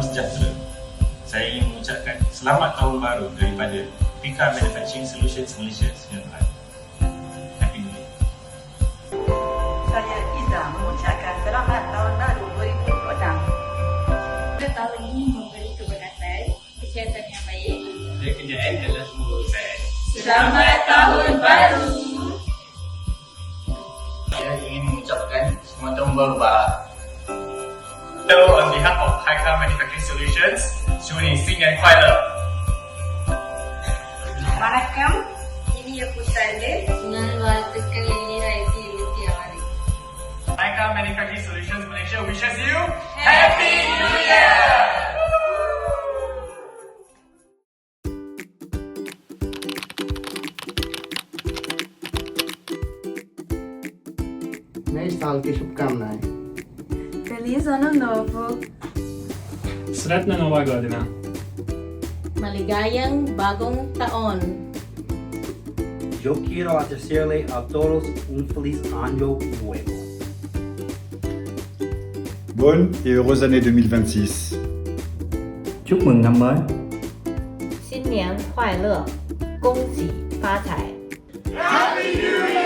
salam sejahtera. Saya ingin mengucapkan selamat tahun baru daripada PICA Manufacturing Solutions Malaysia Sdn Bhd. Happy New Year. Saya Iza mengucapkan selamat tahun baru 2026. Tahun ini memberi keberkatan, kesihatan yang baik Dan kejayaan dalam semua urusan. Selamat Tahun Baru. Saya ingin mengucapkan selamat tahun baru Pak. Hello, on behalf of PICA Manufacturing Solutions, 祝你新年快乐。 Wanakkam, ini ya Pusale. Dengan வாழ்த்துக்கள் இனிய வெற்றி hari. PICA Manufacturing Solutions Malaysia wishes you Happy New Year! नए साल की शुभकामनाएं। Feliz Ano Novo! Sretna Nova Godina. Maligayang bagong taon. Yo quiero desearle a todos un feliz año nuevo. Bonne et heureuse année 2026. Chúc mừng năm mới. 新年快乐，恭喜发财。 Happy New Year!